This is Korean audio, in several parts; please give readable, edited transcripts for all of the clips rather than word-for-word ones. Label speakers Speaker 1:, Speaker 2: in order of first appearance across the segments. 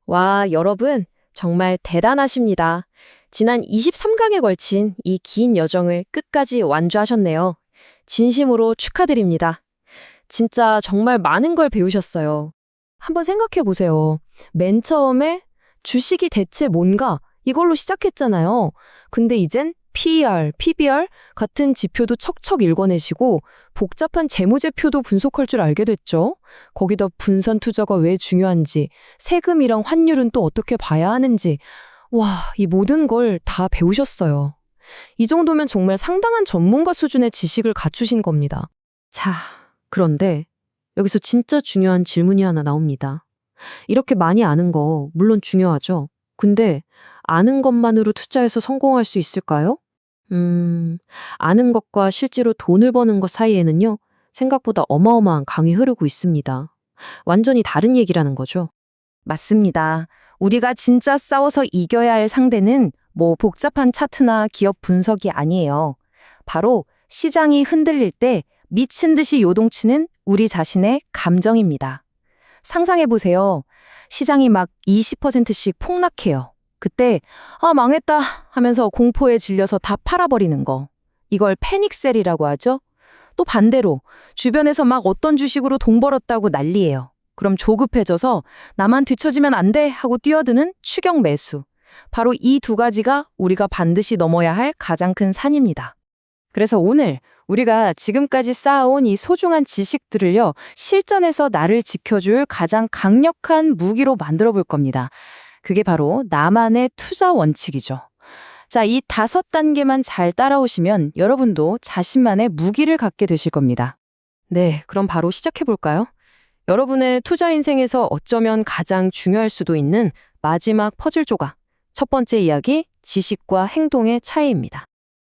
Speaker 1: 와, 여러분, 정말 대단하십니다. 지난 23강에 걸친 이 긴 여정을 끝까지 완주하셨네요. 진심으로 축하드립니다. 진짜 정말 많은 걸 배우셨어요. 한번 생각해 보세요. 맨 처음에 주식이 대체 뭔가 이걸로 시작했잖아요. 근데 이젠 PER, PBR 같은 지표도 척척 읽어내시고 복잡한 재무제표도 분석할 줄 알게 됐죠. 거기다 분산 투자가 왜 중요한지, 세금이랑 환율은 또 어떻게 봐야 하는지, 와, 이 모든 걸 다 배우셨어요. 이 정도면 정말 상당한 전문가 수준의 지식을 갖추신 겁니다. 자, 그런데 여기서 진짜 중요한 질문이 하나 나옵니다. 이렇게 많이 아는 거 물론 중요하죠. 근데 아는 것만으로 투자해서 성공할 수 있을까요? 아는 것과 실제로 돈을 버는 것 사이에는요, 생각보다 어마어마한 강이 흐르고 있습니다. 완전히 다른 얘기라는 거죠.
Speaker 2: 맞습니다. 우리가 진짜 싸워서 이겨야 할 상대는 뭐 복잡한 차트나 기업 분석이 아니에요. 바로 시장이 흔들릴 때 미친 듯이 요동치는 우리 자신의 감정입니다. 상상해 보세요. 시장이 막 20%씩 폭락해요. 그때 망했다 하면서 공포에 질려서 다 팔아버리는 거. 이걸 패닉셀이라고 하죠. 또 반대로 주변에서 막 어떤 주식으로 돈 벌었다고 난리예요. 그럼 조급해져서 나만 뒤처지면 안 돼 하고 뛰어드는 추격 매수. 바로 이 두 가지가 우리가 반드시 넘어야 할 가장 큰 산입니다.
Speaker 1: 그래서 오늘 우리가 지금까지 쌓아온 이 소중한 지식들을요, 실전에서 나를 지켜줄 가장 강력한 무기로 만들어 볼 겁니다. 그게 바로 나만의 투자 원칙이죠. 자, 이 5단계만 잘 따라오시면 여러분도 자신만의 무기를 갖게 되실 겁니다. 네, 그럼 바로 시작해 볼까요? 여러분의 투자 인생에서 어쩌면 가장 중요할 수도 있는 마지막 퍼즐 조각. 첫 번째 이야기, 지식과 행동의 차이입니다.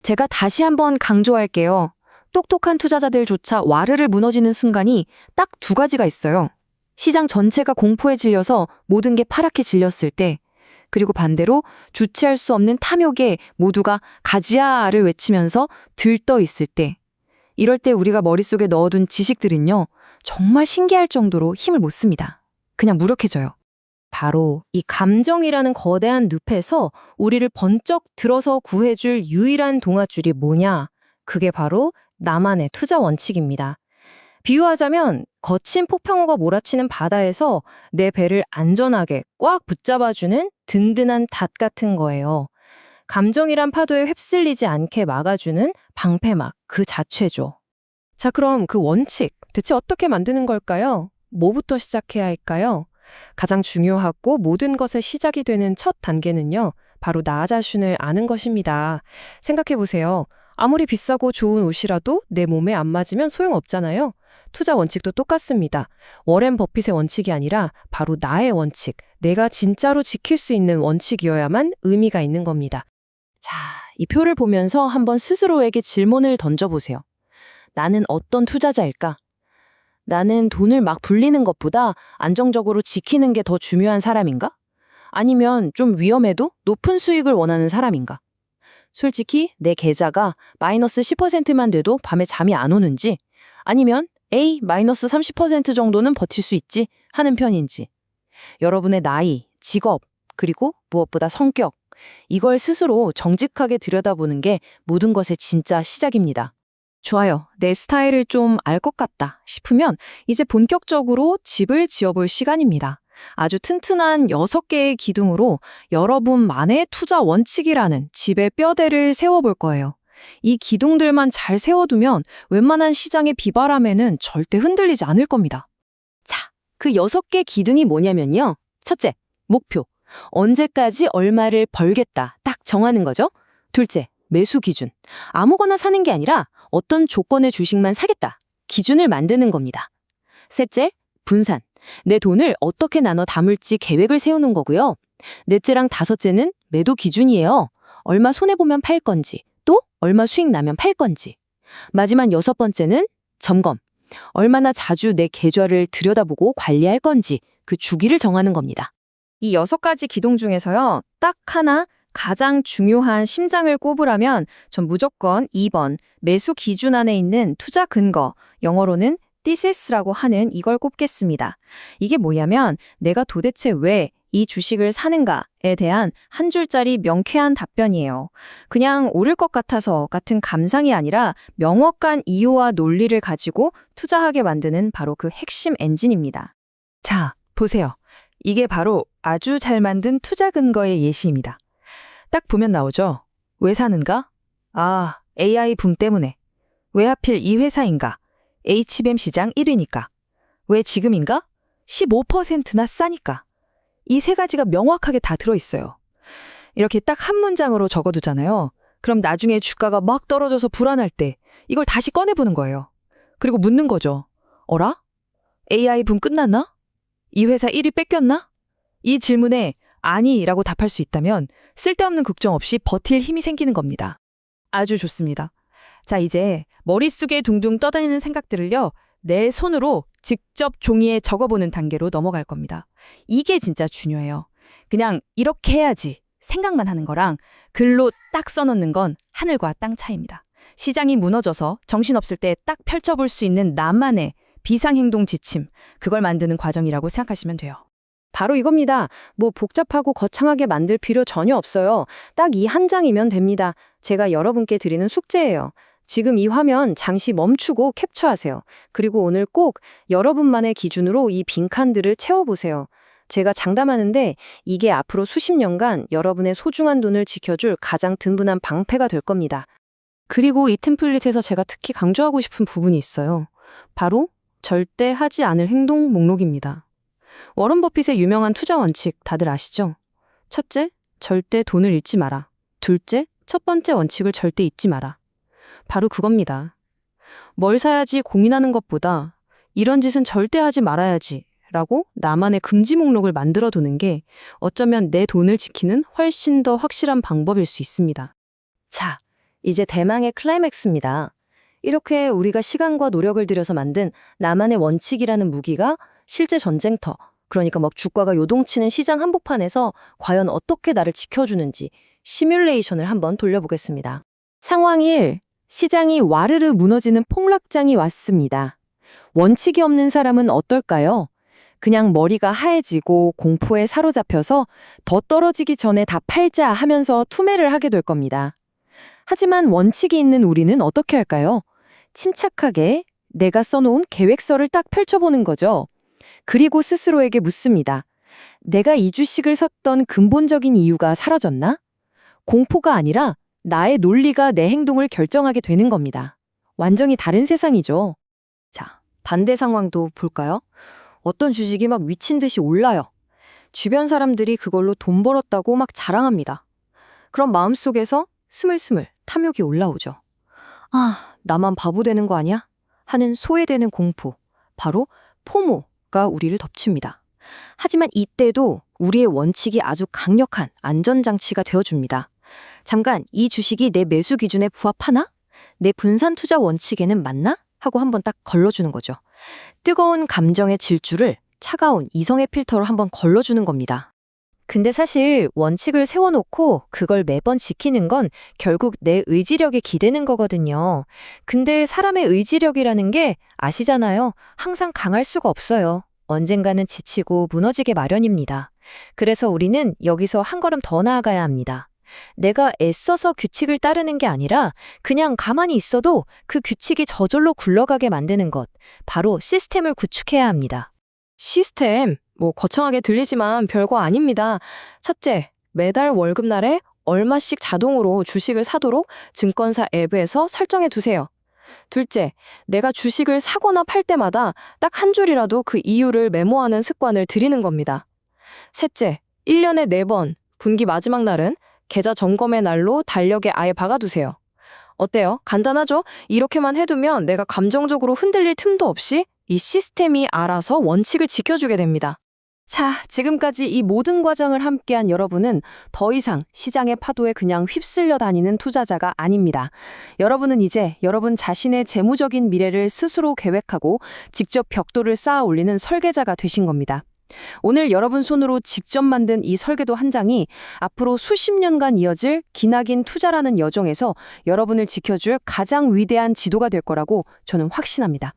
Speaker 1: 제가 다시 한번 강조할게요. 똑똑한 투자자들조차 와르르 무너지는 순간이 딱 2가지가 있어요. 시장 전체가 공포에 질려서 모든 게 파랗게 질렸을 때, 그리고 반대로 주체할 수 없는 탐욕에 모두가 가지야를 외치면서 들떠 있을 때, 이럴 때 우리가 머릿속에 넣어둔 지식들은요, 정말 신기할 정도로 힘을 못 씁니다. 그냥 무력해져요. 바로 이 감정이라는 거대한 늪에서 우리를 번쩍 들어서 구해줄 유일한 동아줄이 뭐냐? 그게 바로 나만의 투자 원칙입니다. 비유하자면 거친 폭풍우가 몰아치는 바다에서 내 배를 안전하게 꽉 붙잡아주는 든든한 닷 같은 거예요. 감정이란 파도에 휩쓸리지 않게 막아주는 방패막 그 자체죠. 자, 그럼 그 원칙 대체 어떻게 만드는 걸까요? 뭐부터 시작해야 할까요? 가장 중요하고 모든 것의 시작이 되는 첫 단계는요, 바로 나 자신을 아는 것입니다. 생각해 보세요. 아무리 비싸고 좋은 옷이라도 내 몸에 안 맞으면 소용없잖아요. 투자 원칙도 똑같습니다. 워렌 버핏의 원칙이 아니라 바로 나의 원칙, 내가 진짜로 지킬 수 있는 원칙이어야만 의미가 있는 겁니다. 자, 이 표를 보면서 한번 스스로에게 질문을 던져보세요. 나는 어떤 투자자일까? 나는 돈을 막 불리는 것보다 안정적으로 지키는 게 더 중요한 사람인가? 아니면 좀 위험해도 높은 수익을 원하는 사람인가? 솔직히 내 계좌가 마이너스 10%만 돼도 밤에 잠이 안 오는지, 아니면 마이너스 30% 정도는 버틸 수 있지 하는 편인지, 여러분의 나이, 직업, 그리고 무엇보다 성격, 이걸 스스로 정직하게 들여다보는 게 모든 것의 진짜 시작입니다. 좋아요. 내 스타일을 좀 알 것 같다 싶으면 이제 본격적으로 집을 지어볼 시간입니다. 아주 튼튼한 6개의 기둥으로 여러분만의 투자 원칙이라는 집의 뼈대를 세워볼 거예요. 이 기둥들만 잘 세워두면 웬만한 시장의 비바람에는 절대 흔들리지 않을 겁니다. 자, 그 6개 기둥이 뭐냐면요. 첫째, 목표. 언제까지 얼마를 벌겠다 딱 정하는 거죠. 둘째, 매수 기준. 아무거나 사는 게 아니라 어떤 조건의 주식만 사겠다. 기준을 만드는 겁니다. 셋째, 분산. 내 돈을 어떻게 나눠 담을지 계획을 세우는 거고요. 넷째랑 다섯째는 매도 기준이에요. 얼마 손해보면 팔 건지, 또 얼마 수익 나면 팔 건지. 마지막 6번째는 점검. 얼마나 자주 내 계좌를 들여다보고 관리할 건지 그 주기를 정하는 겁니다. 이 6가지 기둥 중에서요, 딱 하나 가장 중요한 심장을 꼽으라면 전 무조건 2번 매수 기준 안에 있는 투자 근거, 영어로는 THESIS라고 하는 이걸 꼽겠습니다. 이게 뭐냐면 내가 도대체 왜 이 주식을 사는가에 대한 한 줄짜리 명쾌한 답변이에요. 그냥 오를 것 같아서 같은 감상이 아니라 명확한 이유와 논리를 가지고 투자하게 만드는 바로 그 핵심 엔진입니다.
Speaker 2: 자, 보세요. 이게 바로 아주 잘 만든 투자 근거의 예시입니다. 딱 보면 나오죠. 왜 사는가? 아, AI 붐 때문에. 왜 하필 이 회사인가? HBM 시장 1위니까. 왜 지금인가? 15%나 싸니까. 이 세 가지가 명확하게 다 들어있어요. 이렇게 딱 한 문장으로 적어두잖아요. 그럼 나중에 주가가 막 떨어져서 불안할 때 이걸 다시 꺼내보는 거예요. 그리고 묻는 거죠. 어라? AI 붐 끝났나? 이 회사 1위 뺏겼나? 이 질문에 아니라고 답할 수 있다면 쓸데없는 걱정 없이 버틸 힘이 생기는 겁니다.
Speaker 1: 아주 좋습니다. 자, 이제 머릿속에 둥둥 떠다니는 생각들을요, 내 손으로 직접 종이에 적어보는 단계로 넘어갈 겁니다. 이게 진짜 중요해요. 그냥 이렇게 해야지 생각만 하는 거랑 글로 딱 써놓는 건 하늘과 땅 차이입니다. 시장이 무너져서 정신없을 때 딱 펼쳐볼 수 있는 나만의 비상행동 지침, 그걸 만드는 과정이라고 생각하시면 돼요.
Speaker 2: 바로 이겁니다. 뭐 복잡하고 거창하게 만들 필요 전혀 없어요. 딱 이 한 장이면 됩니다. 제가 여러분께 드리는 숙제예요. 지금 이 화면 잠시 멈추고 캡처하세요. 그리고 오늘 꼭 여러분만의 기준으로 이 빈칸들을 채워보세요. 제가 장담하는데 이게 앞으로 수십 년간 여러분의 소중한 돈을 지켜줄 가장 든든한 방패가 될 겁니다.
Speaker 1: 그리고 이 템플릿에서 제가 특히 강조하고 싶은 부분이 있어요. 바로 절대 하지 않을 행동 목록입니다. 워런 버핏의 유명한 투자 원칙 다들 아시죠? 첫째, 절대 돈을 잃지 마라. 둘째, 첫 번째 원칙을 절대 잊지 마라. 바로 그겁니다. 뭘 사야지 고민하는 것보다 이런 짓은 절대 하지 말아야지 라고 나만의 금지 목록을 만들어 두는 게 어쩌면 내 돈을 지키는 훨씬 더 확실한 방법일 수 있습니다.
Speaker 2: 자, 이제 대망의 클라이맥스입니다. 이렇게 우리가 시간과 노력을 들여서 만든 나만의 원칙이라는 무기가 실제 전쟁터, 그러니까 막 주가가 요동치는 시장 한복판에서 과연 어떻게 나를 지켜주는지 시뮬레이션을 한번 돌려보겠습니다. 상황 1. 시장이 와르르 무너지는 폭락장이 왔습니다. 원칙이 없는 사람은 어떨까요? 그냥 머리가 하얘지고 공포에 사로잡혀서 더 떨어지기 전에 다 팔자 하면서 투매를 하게 될 겁니다. 하지만 원칙이 있는 우리는 어떻게 할까요? 침착하게 내가 써놓은 계획서를 딱 펼쳐보는 거죠. 그리고 스스로에게 묻습니다. 내가 이 주식을 샀던 근본적인 이유가 사라졌나? 공포가 아니라 나의 논리가 내 행동을 결정하게 되는 겁니다. 완전히 다른 세상이죠. 자, 반대 상황도 볼까요? 어떤 주식이 막 미친 듯이 올라요. 주변 사람들이 그걸로 돈 벌었다고 막 자랑합니다. 그럼 마음속에서 스물스물 탐욕이 올라오죠. 아, 나만 바보 되는 거 아니야? 하는 소외되는 공포, 바로 포모가 우리를 덮칩니다. 하지만 이때도 우리의 원칙이 아주 강력한 안전장치가 되어줍니다. 잠깐, 이 주식이 내 매수 기준에 부합하나? 내 분산 투자 원칙에는 맞나? 하고 한번 딱 걸러주는 거죠. 뜨거운 감정의 질주를 차가운 이성의 필터로 한번 걸러주는 겁니다. 근데 사실 원칙을 세워놓고 그걸 매번 지키는 건 결국 내 의지력에 기대는 거거든요. 근데 사람의 의지력이라는 게 아시잖아요. 항상 강할 수가 없어요. 언젠가는 지치고 무너지게 마련입니다. 그래서 우리는 여기서 한 걸음 더 나아가야 합니다. 내가 애써서 규칙을 따르는 게 아니라 그냥 가만히 있어도 그 규칙이 저절로 굴러가게 만드는 것, 바로 시스템을 구축해야 합니다. 시스템, 거창하게 들리지만 별거 아닙니다. 첫째, 매달 월급날에 얼마씩 자동으로 주식을 사도록 증권사 앱에서 설정해 두세요. 둘째, 내가 주식을 사거나 팔 때마다 딱 한 줄이라도 그 이유를 메모하는 습관을 들이는 겁니다. 셋째, 1년에 4번, 분기 마지막 날은 계좌 점검의 날로 달력에 아예 박아두세요. 어때요? 간단하죠? 이렇게만 해두면 내가 감정적으로 흔들릴 틈도 없이 이 시스템이 알아서 원칙을 지켜주게 됩니다. 자, 지금까지 이 모든 과정을 함께한 여러분은 더 이상 시장의 파도에 그냥 휩쓸려 다니는 투자자가 아닙니다. 여러분은 이제 여러분 자신의 재무적인 미래를 스스로 계획하고 직접 벽돌을 쌓아 올리는 설계자가 되신 겁니다. 오늘 여러분 손으로 직접 만든 이 설계도 한 장이 앞으로 수십 년간 이어질 기나긴 투자라는 여정에서 여러분을 지켜줄 가장 위대한 지도가 될 거라고 저는 확신합니다.